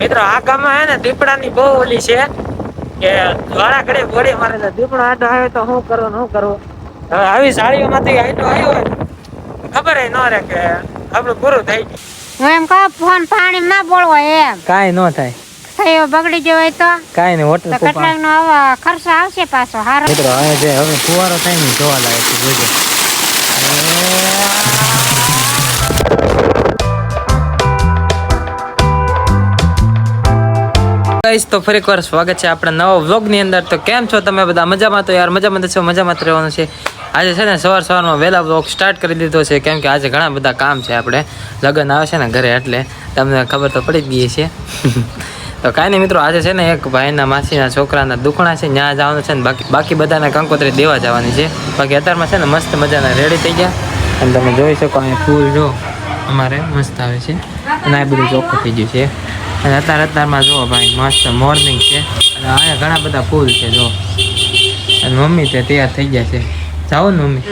મિત્રો આ ગામમાં હે ને દીપડાની બહુ ઓલી છે કે વાળા ઘડે ગોળી મારે છે. દીપડો આડો આવે તો શું કરવું શું કરવું. હવે આવી સાડીઓમાંથી આડો આવ્યો હોય ખબર ન રહે કે આપણું પૂરું થઈ ગયું. હું એમ કહું ફોન પાણી ના બોલવો એમ કાંઈ ન થાય. થયો બગડી ગયો હોય તો કાંઈ નહીં હોટલ કેટલાક નો આવા ખર્ચ આવશે પાછો હારો. મિત્રો હવે ફુવારો થાય ને જોવા લાગે છે જોજો. તો ફરી એકવાર સ્વાગત છે આપણા નવા વ્લોગ ની અંદર. તો કેમ છો તમે બધા? મજામાં? તો યાર મજામાં છો, મજામાં જ રહેવાનું છે. આજે છે ને સવારમાં વહેલા વ્લોગ સ્ટાર્ટ કરી દીધો છે કેમ કે આજે ઘણા બધા કામ છે. આપણે લગ્ન આવે છે ને ઘરે એટલે તમને ખબર તો પડી જ ગઈ છે. તો કાંઈ નહીં મિત્રો, આજે છે ને એક ભાઈના માસીના છોકરાના દુખણા છે ત્યાં જવાનું છે ને બાકી બધાને કંકોત્રી દેવા જવાની છે. બાકી અત્યારમાં છે ને મસ્ત મજાના રેડી થઈ ગયા અને તમે જોઈ શકો અહીંયા ફૂલ જો અમારે મસ્ત આવે છે અને આ બધું ચોખ્ખું થઈ ગયું છે. અને અત્યારમાં જુઓ ભાઈ મસ્ત મોર્નિંગ છે અને અહીંયા ઘણા બધા ફૂલ છે જો. અને મમ્મી તે તૈયાર થઈ ગયા છે. જાઓ ને મમ્મી?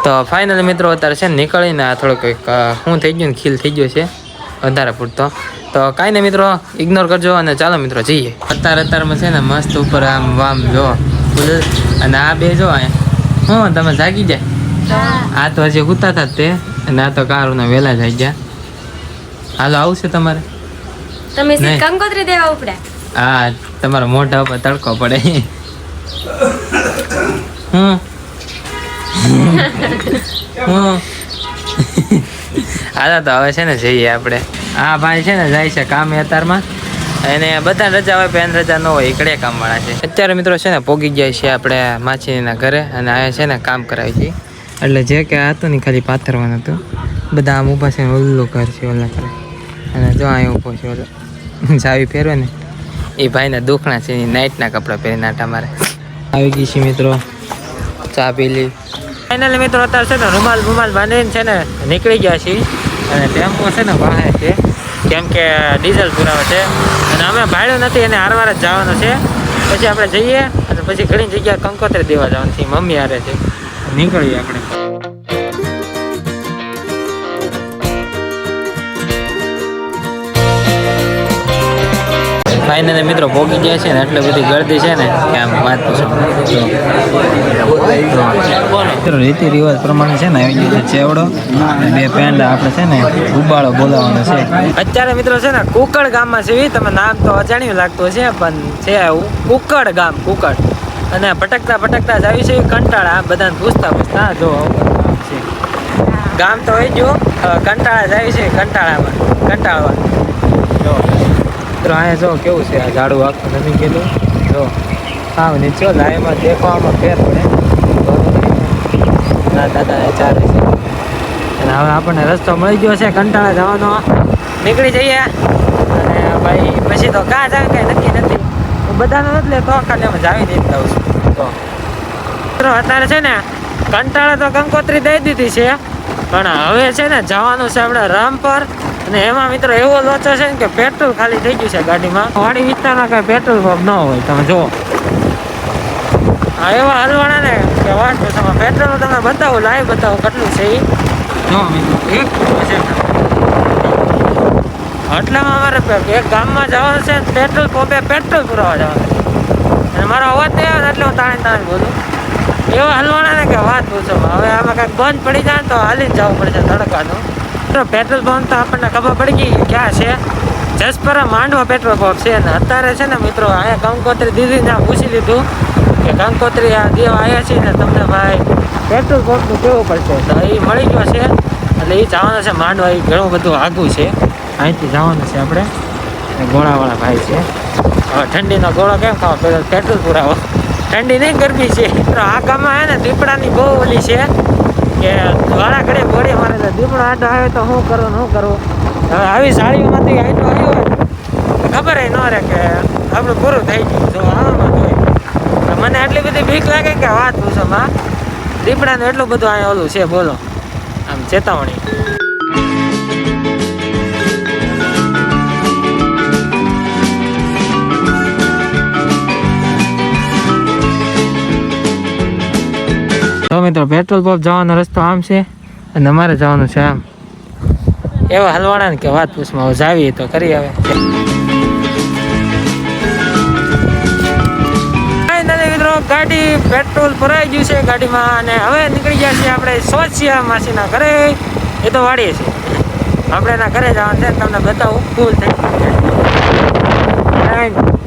તો ફાઇનલી મિત્રો અત્યારે છે ને નીકળીને થોડુંક શું થઈ ગયું ને ખીલ થઈ ગયો છે વધારે પૂરતો. તો કાંઈ નહીં મિત્રો, ઇગ્નોર કરજો અને ચાલો મિત્રો જઈએ. અત્યારમાં છે ને મસ્ત ઉપર આમ વામ જો ફૂલ અને આ બે જો અહીંયા હું તમે જાગી જાય. આ તો હજી ઉતા હતા તે અને આ તો કારુના વહેલા જાઈ ગયા. હાલો આવશે તમારે? તમે કંકોત્રી દેવા ઉપડ્યા? હા, તમારા મોઢા ઉપર તડકો પડે. હાલો તો હવે છે ને જઈએ આપણે. આ ભાઈ છે ને જાય છે કામે અત્યારમાં એને બધા રજા હોય પેન રજા ન હોય એકડે કામ વાળા છે. અત્યારે મિત્રો છે ને પોગી ગયા છે આપણે માછીના ઘરે અને આ છે ને કામ કરાવી છે એટલે જે કે હતું ને ખાલી પાથરવાનું હતું. બધા આમ ઊભા છે ને ઓલું ઘર છે ઓલા કરે અને જો અહીં ઊભો છે ઓલો ચાવી ફેરવે ને એ ભાઈના દુખણા છે નાઇટના કપડાં પહેરીને આટા મારે. આવી ગઈ છે મિત્રો, ચા પી લી. ફાઇનલી મિત્રો અત્યારે છે ને રૂમાલ બાંધીને છે ને નીકળી ગયા છીએ અને ટેમ્પો છે ને વાહે છે કેમ કે ડીઝલ પુરાવે છે અને અમે ભાડ્યું નથી એને હારવાર જ જવાનું છે. પછી આપણે જઈએ અને પછી ઘણી જગ્યાએ કંકોત્રી દેવા જવાનું છે. મમ્મી હારે છે, નીકળીએ આપણે. ફાઇનલી મિત્રો પહોંચી ગયા છે ને એટલે બધી ગળદી છે ને કે આમ વાત મિત્રો રીતિ રિવાજ પ્રમાણે છે ને આવી ગયું છે ચેવડો અને બે પેંડા આપણે છે ને ઉબાળો બોલાવવાનો છે. અત્યારે મિત્રો છે ને કુકડ ગામમાં છે. તમે નામ તો અજાણ્યું લાગતું છે પણ છે એવું કુકડ ગામ કુકડ. અને ભટકતા જ આવી છે કંટાળા બધાને પૂછતા જો છે ગામ તો હોય ગયું કંટાળા જ આવી છે કંટાળવા જો. મિત્રો અહીંયા જો કેવું છે આ ઝાડું આખું નથી કીધું જો હા નીચો લાઈમાં દેખવામાં ફેર પડે. દાદા ચાલે છે અને હવે આપણને રસ્તો મળી ગયો છે કંટાળા જવાનો. નીકળી જઈએ અને ભાઈ પછી તો કાં જાય કંઈ નક્કી નથી. હું બધાનો નથી લેતો ખાલી અમે જાવી દઈ દઉં છું. તો મિત્રો અત્યારે છે ને કંટાળા તો કંકોત્રી દઈ દીધી છે પણ હવે છે ને જવાનું છે આપણે રામપર. અને એમાં મિત્રો એવો લોચો છે ને કે પેટ્રોલ ખાલી થઈ ગયું છે ગાડીમાં. વાડી વિસ્તારમાં કઈ પેટ્રોલ પંપ ન હોય તમે જુઓ. હા એવા હલવાના ને કે વાત તમે પેટ્રોલ તમે બતાવો લાઈવ બતાવો કેટલું છે એ જો મિત્રો 1 છે. એટલામાં અમારે એક ગામમાં જવાનું છે પેટ્રોલ પંપે પેટ્રોલ પુરાવા જવાનું અને મારો અવાજ નહીં આવે એટલે હું તાણે બોલું. એવા હલવાના ને કે વાત પૂછો. હવે આમાં કાંઈક બંધ પડી જાય ને તો હાલી જ જવું પડશે તડકાનું. પેટ્રોલ પંપ તો આપણને ખબર પડી ગઈ ક્યાં છે. જસપરા માંડવા પેટ્રોલ પંપ છે અને અત્યારે છે ને મિત્રો અહીંયા કંકોત્રી દીધી ત્યાં પૂછી લીધું કે કંકોત્રી આ દેવા આવ્યા છે ને તમને ભાઈ પેટ્રોલ પંપનું કેવું પડશે. તો એ મળી ગયો છે એટલે એ જવાનું છે માંડવા. એ ઘણું બધું આઘું છે અહીંથી જવાનું છે આપણે. ગોળાવાળા ભાઈ છે. હવે ઠંડીનો ગોળો કેમ ખાવા પેલો પેટ્રોલ પુરાવો. ઠંડી નહીં ગરમી છે. આ ગામમાં હે ને દીપડાની બહુ ઓલી છે કે વાળા ઘડે ગોળી મારે છે. દીપડો આડો આવે તો શું કરવું. હવે આવી સાડીઓમાંથી આડો આવ્યો હોય ખબર ન રહે કે આપણું પૂરું થઈ ગયું. જો આવામાં જોઈએ મને આટલી બધી બીક લાગે કે વાત પૂછોમાં. દીપડાનું એટલું બધું અહીંયા ઓલું છે બોલો આમ ચેતવણી. તો મિત્રો પેટ્રોલ પંપ જવાનો રસ્તો આમ છે અને અમારે જવાનું છે આમ. એવા હલવાણા ને કે વાત પૂછમાં જાવી તો કરી આવે. મિત્રો ગાડી પેટ્રોલ ભરાઈ ગયું છે ગાડીમાં અને હવે નીકળી ગયા છીએ આપણે સોચિયા માસીના ઘરે. એ તો વાડીએ છે, આપણે એના ઘરે જવાનું છે, તમને બતાવું. ફૂલ થઈ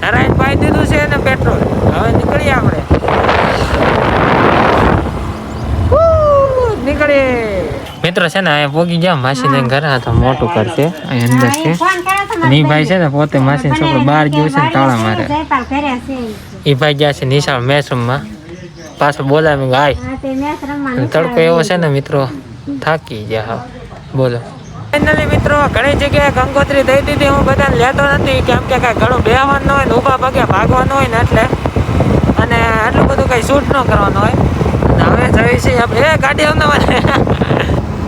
નારાયણ પાઈ દીધું છે ને પેટ્રોલ. હવે નીકળીએ આપણે, નીકળીએ મિત્રો. છે ને અહીંયા પોગી ગયા માસીને ઘરે. આ તો મોટું ઘર છે, અહીં અંદર છે. અને એ ભાઈ છે ને પોતે માસીનો છોકરો બહાર ગયો છે ને તાળા મારે. એ ભાઈ ગયા છે નિશાળ મેચ રમવા. પાછો બોલાવે ગાય. તડકો એવો છે ને મિત્રો, થાકી ગયા. હા બોલો. ફાઇનલી મિત્રો ઘણી જગ્યાએ ગંગોત્રી દઈ દીધી. હું બધાને લેતો નથી, કેમ કે કાંઈ ઘણું બેહવાનું હોય ને ઊભા પગે ભાગવાનું હોય ને એટલે, અને આટલું બધું કંઈ શૂટ ન કરવાનું હોય. હવે જઈએ છીએ આપણે ગાડી અમદાવાદ.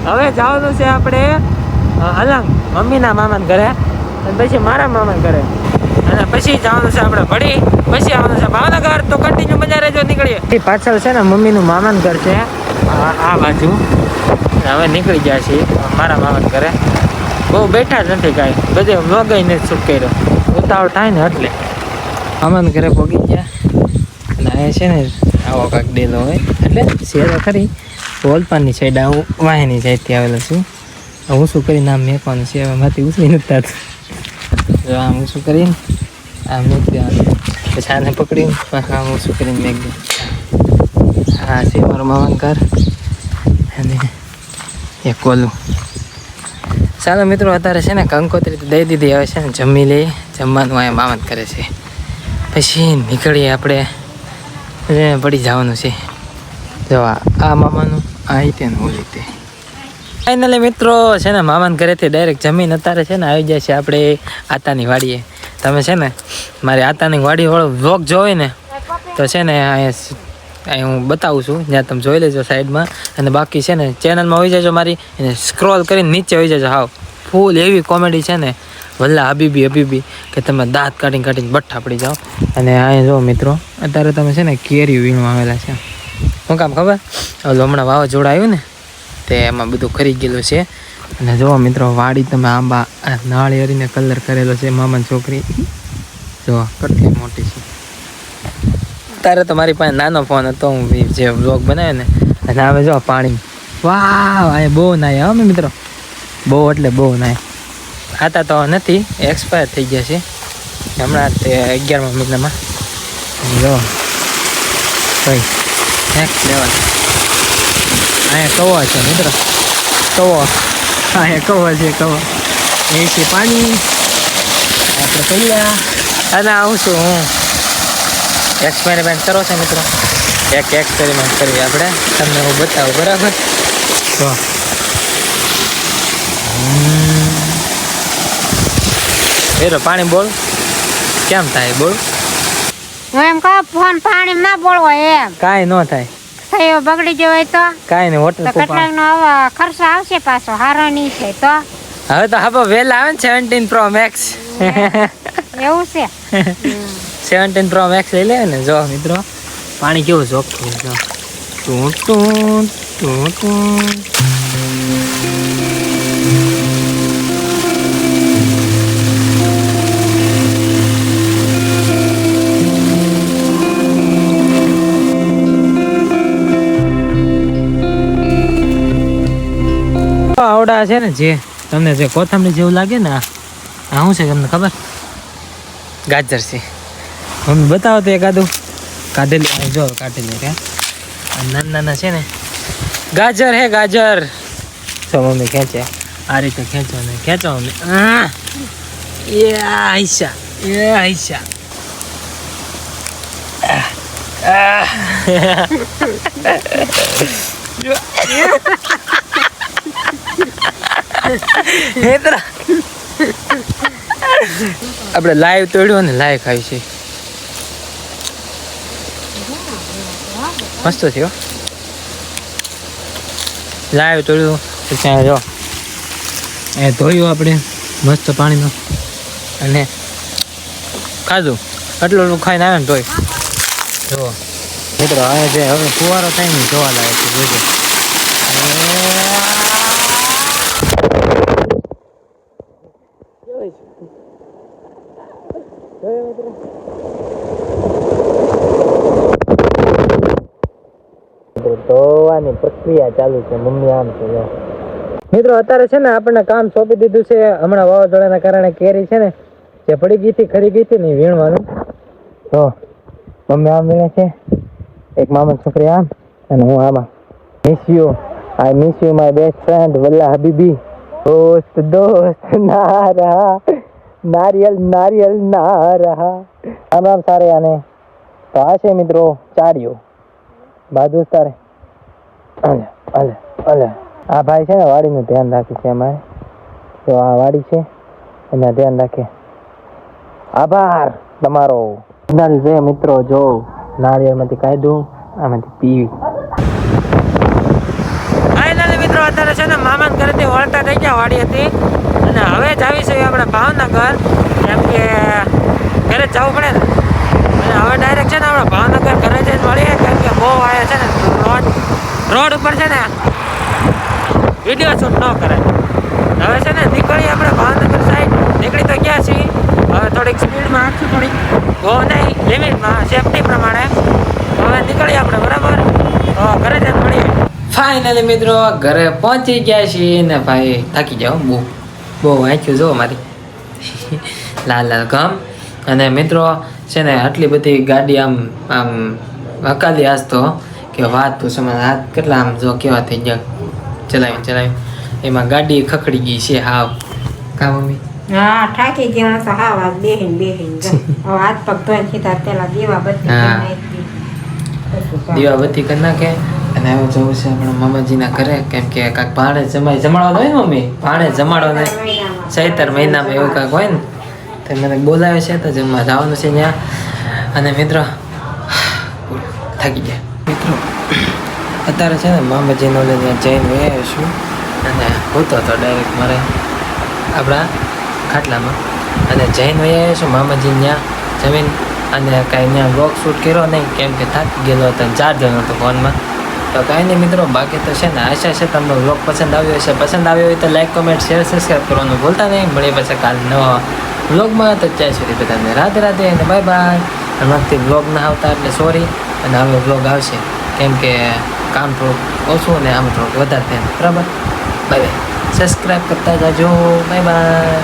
હવે જવાનું છે આપણે અલંગ મમ્મીના મામાને ઘરે, અને પછી મારા મામાને ઘરે, અને પછી જવાનું છે આપણે ભડી, પછી આવવાનું છે ભાવનગર. તો કન્ટિન્યુ મજા રહેજો. નીકળીએ. પાછળ છે ને મમ્મીનું મામાનું ઘર છે આ બાજુ. હવે નીકળી ગયા છીએ મારા મામાને ઘરે. બહુ બેઠા જ નથી કાંઈ, બધે વ્લોગઈને જ શૂટ કર્યો. ઉતાવળ થાય ને એટલે મામાને ઘરે પહોંચી ગયા. અને અહીંયા છે ને આવો કાંક ડેલો હોય, એટલે શેરો ખરી ઓલપાનની સાઈડ આવું વાહેની સાઈડથી આવેલો છું. હું શું કરીને આમ મેકવાનું છે, હવે માંથી ઉછળી નથી થતું. જો આમ શું કરીને આમ મેક દેવાનું, પછી આને પકડીને આમ શું કરીને મેક દે. હા છે મારું મામાનું ઘર, અને એક કોલું. ચાલો મિત્રો, અત્યારે છે ને કંકોત્રી તો દઈ દીધી. હવે છે ને જમી લઈએ. જમવાનું અહીંયા મામા જ કરે છે. પછી નીકળીએ આપણે, પડી જવાનું છે. જો આ મામાનું આ રીતે ને ઓલી રીતે. ફાઇનલી મિત્રો છે ને મામાને ઘરેથી ડાયરેક્ટ જમીન અત્યારે છે ને આવી જાય છે આપણે આતાની વાડીએ. તમે છે ને મારી આતાની વાડીવાળો વ્લોગ જોવે ને તો છે ને અહીં હું બતાવું છું, જ્યાં તમે જોઈ લેજો સાઈડમાં. અને બાકી છે ને ચેનલમાં હોઈ જજો મારી, એને સ્ક્રોલ કરીને નીચે હોઈ જજો. હાવ ફૂલ એવી કોમેડી છે ને, વલ્લા હબીબી કે તમે દાંત કાઢીને બઠ્ઠા પડી જાઓ. અને અહીંયા જો મિત્રો અત્યારે તમે છે ને કેરી વીણવા આવેલા છે. શું કામ ખબર? ઓલું હમણાં વાવાઝોડા આવ્યું ને તે એમાં બધું ખરી ગયેલું છે. અને જુઓ મિત્રો વાડી તમે આંબા નાળિયેરીને કલર કરેલો છે. મામાની છોકરી જો કેટલી મોટી છે. તારે તો મારી પાસે નાનો ફોન હતો, હું જે વ્લોગ બનાવ્યો ને, અને હવે જો પાણી. વાહ આ બહુ નાય અમે મિત્રો, બહુ એટલે બહુ નાય. આતા તો નથી, એક્સપાયર થઈ ગયા છે હમણાં તે 11મા મહિનામાં. જો કઈ નેક્સ્ટ લેવલ. અહીંયા કવો છે મિત્રો, કવો. અહીંયા કવો છે, કવો. એ છે પાણી આપણે પહેલા. અને આવું છું હું એક્સપેરિમેન્ટ કરો છો મિત્રો, એક એક્સપેરિમેન્ટ કરીએ આપણે, તમને હું બતાવું બરાબર. તો એરો પાણી બોલ કેમ થાય બોલ. હું એમ કહું ફોન પાણી ના બોલવો એમ. કાંઈ ન થાય. થયો બગડી ગયો હોય તો કાંઈ નહીં, હોટલ કેટલાક નો ખર્ચ આવશે પાછો, હારો નહીં થાય તો. હવે તો હવે વેલ આવે ને 17 Pro Max. એવું છે. 17 Pro Max લઈ લે ને. જો મિત્રો પાણી કેવું ચોખ્ખું છે. ટૂ ટૂ ટૂ ટૂ. આવડા છે ને જે તમને જે કોથમરી જેવું લાગે ને, આ શું છે તમને ખબર? ગાજર છે. મમ્મી બતાવો તો એકાદું કાઢેલું. જો કાઢેલું કે નાના નાના છે ને ગાજર હે ગાજર. જો મમ્મી ખેંચે આ રીતે, ખેંચો ને ખેંચો મમ્મી. એ આઈશા, એ આઈશા. આપણે લાઈવ તોડ્યું ને લાઈવ ખાવી છે. મસ્ત થયો લાઈવ તોડ્યું. પછી જો એ ધોયું આપણે મસ્ત પાણીમાં અને ખાધું. આટલું ખાઈને આવે ને તોય. જો મિત્રો હવે જે હવે ફુવારો થાય ને જોવા લાગે છે. જોજો ધોવાની પ્રક્રિયા ચાલુ છે. મમ્મી આમ છે મિત્રો. અત્યારે છે ને આપણને કામ સોંપી દીધું છે. હમણાં વાવાઝોડાના કારણે કેરી છે ને જે પડી ગઈ હતી, ખરી ગઈ હતી ને, વીણવાનું. તો મમ્મી આમ વીણે છે, એક મામા છોકરી આમ, અને હું આમાં. Miss you, I miss you my best friend વલ્લા હબીબી. दोस्त दोस्त ना रहा, नारियल नारियल ना रहा. આમ આમ સારે આને તો આ છે મિત્રો ચાડિયો બાદુસ તારે. અલે અલે અલે આ ભાઈ છે ને વાડીનું ધ્યાન રાખે છે અમારે. તો આ વાડી છે એના ધ્યાન રાખે. આભાર તમારો. નલ છે મિત્રો. જો નારિયેળમાંથી કાઢ્યું, આમાંથી પીવી. ફાઇનલી મિત્રો અત્યારે છે ને મામાના ઘરેથી વળતા થઈ ગયા વાડી હતી, અને હવે જ આવીશું આપણે ભાવનગર, કેમ કે ઘરે જવું પડે ને. અને હવે ડાયરેક્ટ છે ને આપણે ભાવનગર ઘરે જઈને મળીએ, કેમ કે બહુ આવ્યા છે ને રોડ ઉપર છે ને વિડીયો શૂટ ન કરાય. હવે છે ને નીકળીએ આપણે ભાવનગર સાઈડ. નીકળી તો ગયા છીએ, હવે થોડીક સ્પીડમાં આખી થોડીક બહુ નહીં, લિમિટમાં, સેફટી પ્રમાણે. હવે નીકળીએ આપણે, બરાબર? તો ઘરે જઈને મળીએ. ફાઇનલી મિત્રો ઘરે પહોંચી ગયા છીએ ને ભાઈ થાકી જાઓ. બહુ વાંચ્યું જો મારી લાલ લાલ ગમ. અને મિત્રો છે ને આટલી બધી ગાડી આમ આમ હકાલી આજ તો કે વાત પૂછો. હાથ કેટલા આમ જો કેવા થઈ ગયા ચલાવી એમાં ગાડી ખખડી ગઈ છે હાવ. કા મમ્મી? હા, થાકી ગયા તો હાવ આજ બેહીન હવે હાથ પગ ધોઈને સીધા પેલા દીવાબત્તી કરી નાખે. અને હવે જવું છે આપણા મામાજીના ઘરે, કેમ કે કાંઈક ભાણે જમાડવાનું હોય ને મમ્મી. ભાણે જમાડવાનું ચૈતર મહિનામાં એવું કાંઈક હોય ને, તો મને બોલાવે છે તો જમવા જવાનું છે ત્યાં. અને મિત્રો થાકી ગયા. મિત્રો અત્યારે છે ને મામાજીનો ત્યાં જઈને વહી છું, અને હું તો ડાયરેક્ટ મારે આપણા ખાટલામાં, અને જઈને વહી આવ્યો છું મામાજી ત્યાં જમીન. અને કાંઈ ત્યાં બ્લોગ શૂટ કર્યો નહીં, કેમ કે થાકી ગયેલો હતો, ચાર્જર નહોતો ફોનમાં. તો કાંઈ નહીં મિત્રો, બાકી તો છે ને આશા છે તમને બ્લોગ પસંદ આવ્યો હશે. પસંદ આવ્યો હોય તો લાઈક, કોમેન્ટ, શેર, સબસ્ક્રાઈબ કરવાનું ભૂલતા નહીં. મળીએ પછી કાલ નવા બ્લોગમાં. તો ત્યાં સુધી બધાને રાધે રાધે અને બાય બાય. હમણાંથી બ્લોગ ના આવતા એટલે સોરી. અને હવે બ્લોગ આવશે, કેમ કે કામ થોડુંક ઓછું અને આમ થોડુંક વધારે થાય. બરાબર? Bye bye. સબસ્ક્રાઈબ કરતા જાજો. Bye bye.